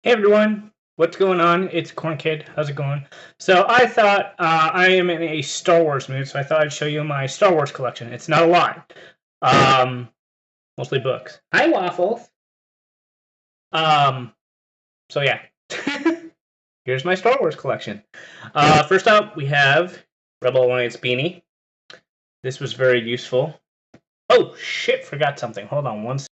Hey everyone, what's going on? It's Corn Kid. How's it going? So I thought I am in a Star Wars mood, so I thought I'd show you my Star Wars collection. It's not a lot, um, mostly books. Hi Waffles. Um, so yeah, here's my Star Wars collection. First up, we have Rebel Alliance beanie. This was very useful. Oh shit! Forgot something. Hold on one second.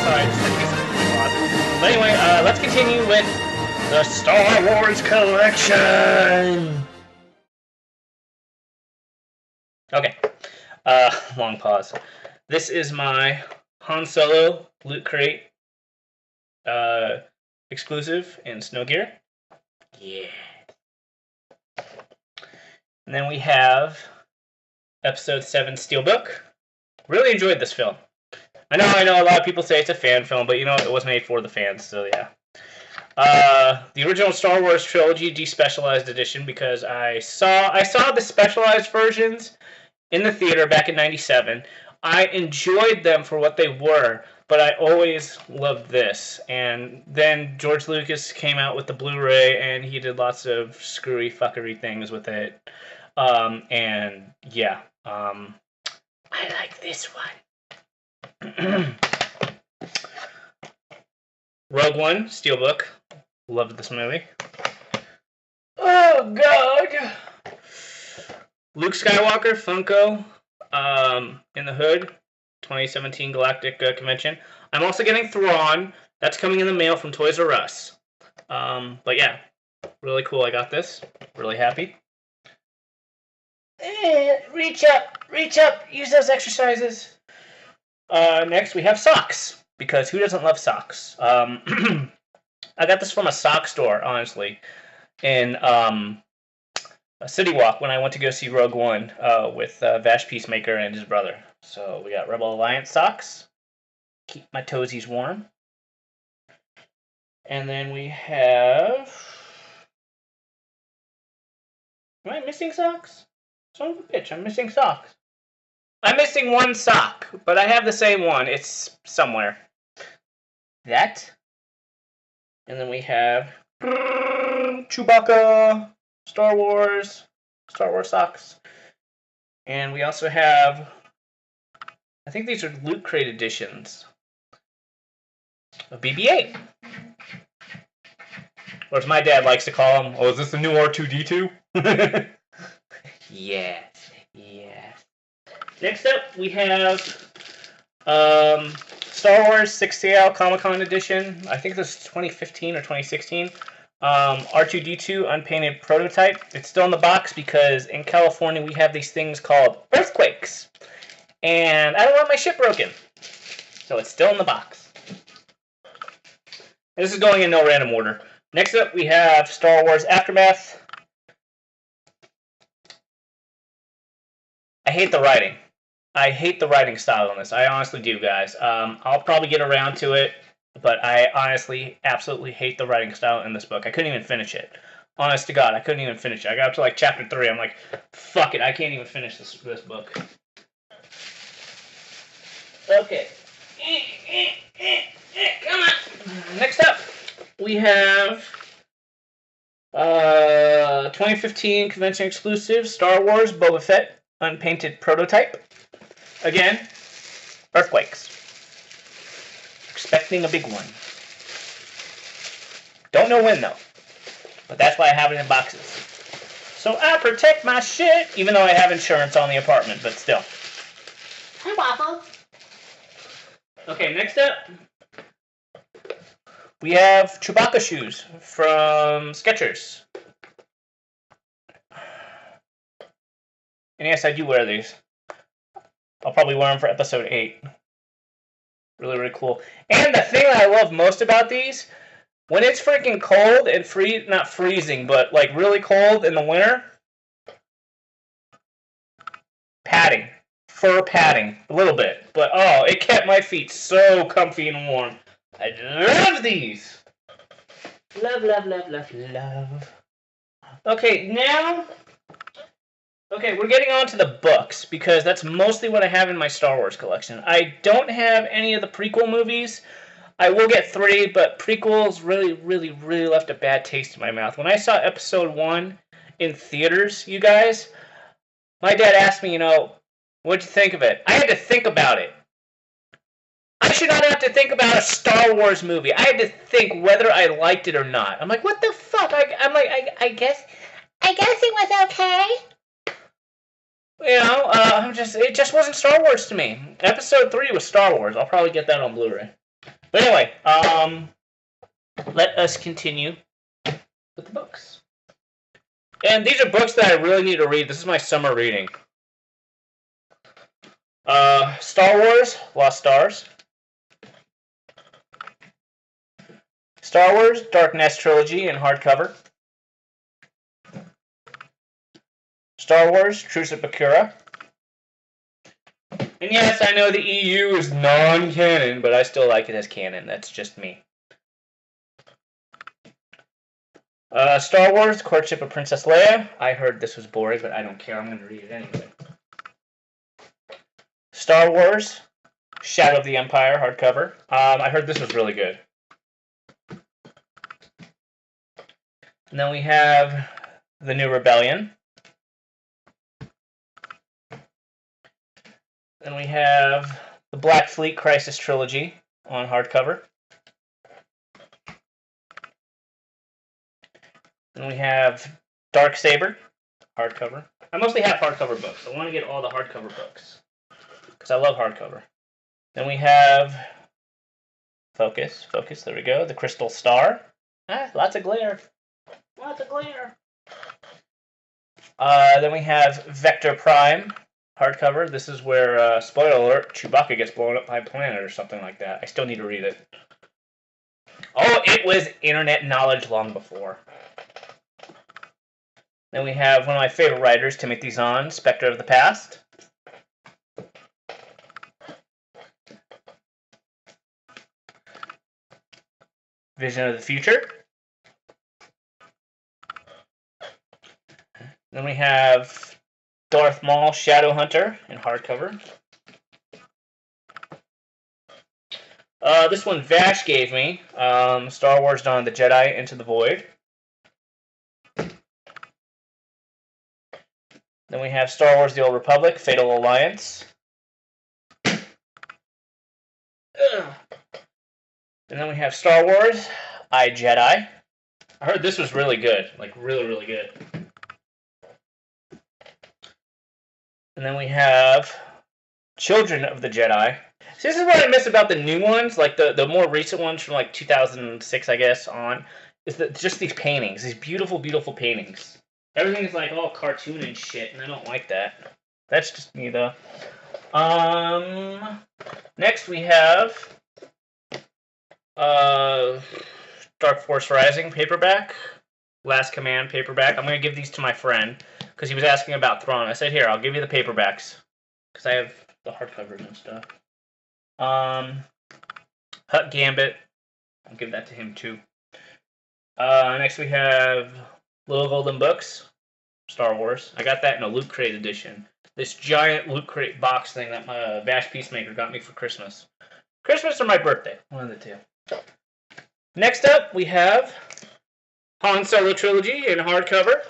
Sorry, just had to get something from the closet. But anyway, let's continue with the Star Wars collection. Okay, long pause. This is my Han Solo Loot Crate exclusive in Snow Gear. Yeah. And then we have Episode 7 Steelbook. Really enjoyed this film. I know a lot of people say it's a fan film, but you know, it was made for the fans, so yeah. The original Star Wars trilogy despecialized edition, because I saw the specialized versions in the theater back in '97. I enjoyed them for what they were, but I always loved this. And then George Lucas came out with the Blu-ray, and he did lots of screwy fuckery things with it. And yeah, I like this one. Rogue One Steelbook. Loved this movie. Oh god! Luke Skywalker Funko in the Hood 2017 Galactic Convention. I'm also getting Thrawn. That's coming in the mail from Toys R Us. But yeah, really cool. I got this. Really happy. Reach up, use those exercises. Next, we have socks, because who doesn't love socks? I got this from a sock store, honestly, in a City Walk when I went to go see Rogue One with Vash Peacemaker and his brother. So we got Rebel Alliance socks, keep my toesies warm. And then we have... Am I missing socks? Son of a bitch, I'm missing socks. I'm missing one sock, but I have the same one. It's somewhere. That. And then we have Chewbacca, Star Wars socks. And we also have, I think these are Loot Crate editions of BB-8. Or as my dad likes to call them, oh, is this the new R2-D2? Yes. Next up, we have Star Wars 6 Scale Comic-Con edition. I think this is 2015 or 2016. R2-D2 unpainted prototype. It's still in the box because in California we have these things called earthquakes. And I don't want my ship broken. So it's still in the box. And this is going in no random order. Next up, we have Star Wars Aftermath. I hate the writing. I hate the writing style on this. I honestly do, guys. I'll probably get around to it, but I honestly absolutely hate the writing style in this book. I couldn't even finish it. Honest to God, I couldn't even finish it. I got up to like chapter 3. I'm like, fuck it. I can't even finish this book. Okay. Come on. Next up, we have 2015 convention exclusive Star Wars Boba Fett unpainted prototype. Again, earthquakes. Expecting a big one. Don't know when though. But that's why I have it in boxes. So I protect my shit, even though I have insurance on the apartment, but still. Hi, Waffle. Okay, next up, we have Chewbacca shoes from Skechers. And yes, I do wear these. I'll probably wear them for episode 8. Really, really cool. And the thing that I love most about these, when it's freaking cold and not freezing, but like really cold in the winter, padding. fur padding, a little bit. But, oh, it kept my feet so comfy and warm. I love these. Love, love, love, love, love. Okay, now... Okay, we're getting on to the books, because that's mostly what I have in my Star Wars collection. I don't have any of the prequel movies. I will get 3, but prequels really, really, really left a bad taste in my mouth. When I saw Episode 1 in theaters, you guys, my dad asked me, what'd you think of it? I had to think about it. I should not have to think about a Star Wars movie. I had to think whether I liked it or not. I'm like, what the fuck? I guess it was okay. It just wasn't Star Wars to me. Episode 3 was Star Wars. I'll probably get that on Blu-ray. But anyway, let us continue with the books. And these are books that I really need to read. This is my summer reading. Star Wars, Lost Stars. Star Wars, Dark Nest Trilogy in hardcover. Star Wars, Truce at Bakura. And yes, I know the EU is non-canon, but I still like it as canon. That's just me. Star Wars, Courtship of Princess Leia. I heard this was boring, but I don't care. I'm going to read it anyway. Star Wars, Shadow of the Empire, hardcover. I heard this was really good. And then we have The New Rebellion. Then we have the Black Fleet Crisis Trilogy on hardcover. Then we have Darksaber, hardcover. I mostly have hardcover books. I want to get all the hardcover books because I love hardcover. Then we have Focus, there we go. The Crystal Star. Lots of glare. Lots of glare. Then we have Vector Prime, hardcover. This is where, spoiler alert, Chewbacca gets blown up by a planet or something like that. I still need to read it. Oh, it was internet knowledge long before. Then we have one of my favorite writers, Timothy Zahn, Spectre of the Past. Vision of the Future. Then we have Darth Maul, Shadowhunter in hardcover. This one Vash gave me, Star Wars Dawn of the Jedi, Into the Void. Then we have Star Wars The Old Republic, Fatal Alliance. And then we have Star Wars, I, Jedi. I heard this was really good, like really, really good. And then we have Children of the Jedi. See, this is what I miss about the new ones, like the more recent ones from like 2006, I guess, on, is that just these paintings, these beautiful, beautiful paintings. Everything is like all cartoon and shit, and I don't like that. That's just me, though. Next we have Dark Force Rising paperback, Last Command paperback. I'm going to give these to my friend because he was asking about Thrawn. I said, here, I'll give you the paperbacks because I have the hardcovers and stuff. Hutt Gambit. I'll give that to him too. Next we have Little Golden Books, Star Wars. I got that in a Loot Crate edition. This giant Loot Crate box thing that my Vash Peacemaker got me for Christmas. Christmas or my birthday, one of the two. Next up, we have Han Solo Trilogy in hardcover.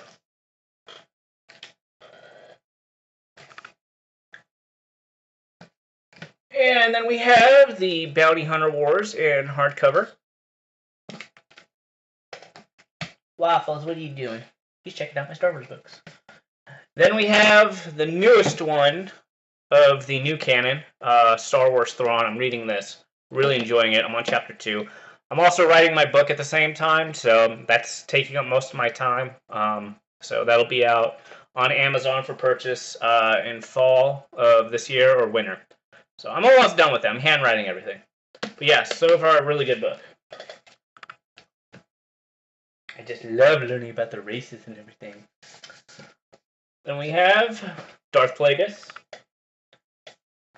And then we have the Bounty Hunter Wars in hardcover. Waffles, what are you doing? He's checking out my Star Wars books. Then we have the newest one of the new canon, Star Wars Thrawn. I'm reading this. Really enjoying it. I'm on chapter 2. I'm also writing my book at the same time, so that's taking up most of my time. So that'll be out on Amazon for purchase in fall of this year or winter. So I'm almost done with it. I'm handwriting everything. But yeah, so far a really good book. I just love learning about the races and everything. Then we have Darth Plagueis.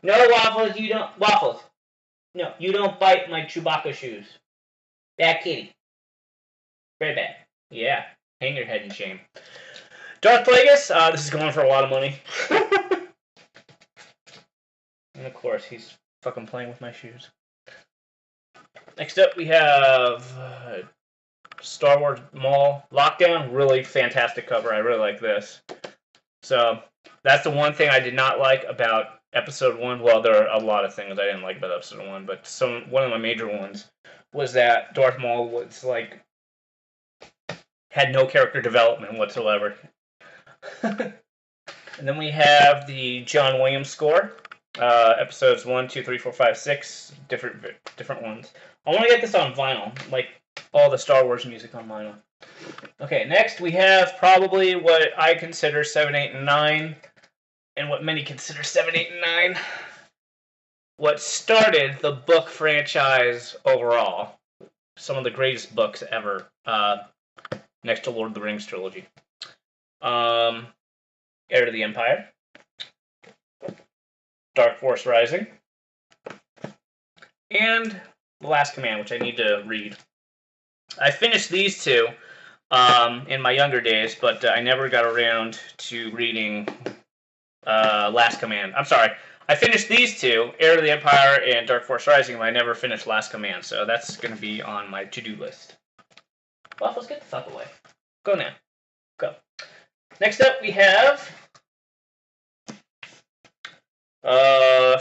No, Waffles, you don't. Waffles. No, you don't bite my Chewbacca shoes. Bad kitty. Very bad. Yeah. Hang your head in shame. Darth Plagueis, this is going for a lot of money. And of course, he's fucking playing with my shoes. Next up, we have Star Wars Maul Lockdown. Really fantastic cover. I really like this. So, that's the one thing I did not like about Episode 1. Well, there are a lot of things I didn't like about Episode 1, but one of my major ones was that Darth Maul was like had no character development whatsoever. And then we have the John Williams score. Episodes 1, 2, 3, 4, 5, 6. Different ones. I want to get this on vinyl, like all the Star Wars music on vinyl. Okay, next we have probably what I consider 7, 8, and 9, and what many consider 7, 8, and 9. What started the book franchise overall. Some of the greatest books ever, next to Lord of the Rings trilogy. Heir to the Empire, Dark Force Rising, and The Last Command, which I need to read. I finished these two in my younger days, but I never got around to reading Last Command. I'm sorry. I finished these two, Heir to the Empire and Dark Force Rising, but I never finished Last Command, so that's going to be on my to-do list. Waffles, get the fuck away. Go now. Go. Next up, we have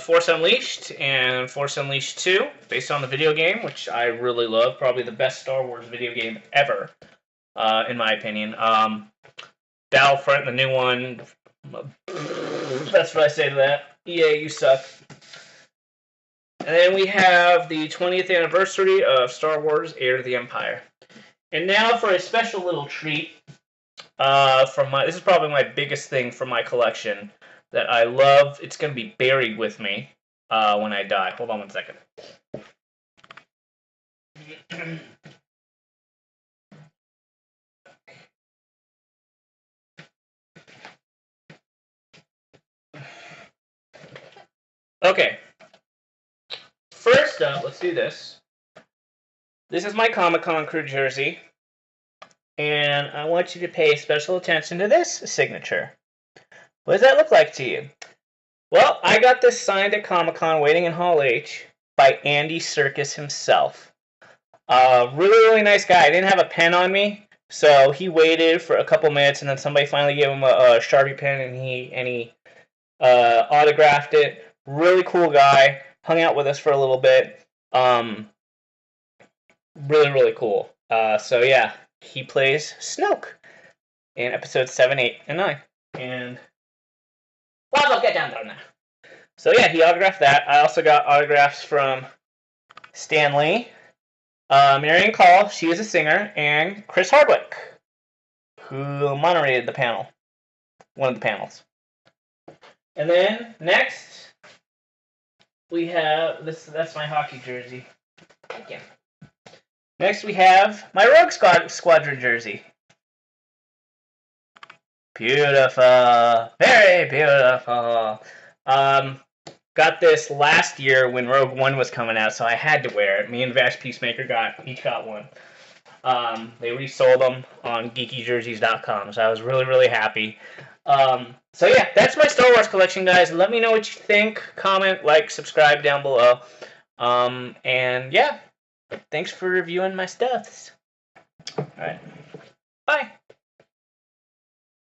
Force Unleashed and Force Unleashed 2, based on the video game, which I really love. Probably the best Star Wars video game ever, in my opinion. Battlefront, the new one. That's what I say to that. EA, you suck. And then we have the 20th anniversary of Star Wars Heir to the Empire. And now for a special little treat. This is probably my biggest thing from my collection that I love. It's going to be buried with me when I die. Hold on one second. Okay. First up, let's do this. This is my Comic-Con crew jersey. And I want you to pay special attention to this signature. What does that look like to you? Well, I got this signed at Comic-Con waiting in Hall H by Andy Serkis himself. Really nice guy. I didn't have a pen on me, so he waited for a couple minutes, and then somebody finally gave him a Sharpie pen, and he autographed it. Really cool guy. Hung out with us for a little bit. Really cool. So yeah, he plays Snoke in episodes 7, 8, and 9. And well, get down there now. So yeah, he autographed that. I also got autographs from Stan Lee, Marion Call, she is a singer, and Chris Hardwick, who moderated the panel, one of the panels. And then next we have this. That's my hockey jersey. Thank you. Next we have my Rogue Squadron jersey. Beautiful, very beautiful. Got this last year when Rogue One was coming out, so I had to wear it. Me and Vash Peacemaker each got one. They resold them on geekyjerseys.com, so I was really happy. So yeah, that's my Star Wars collection, guys. Let me know what you think. Comment, like, subscribe down below. And yeah, thanks for reviewing my stuffs. All right.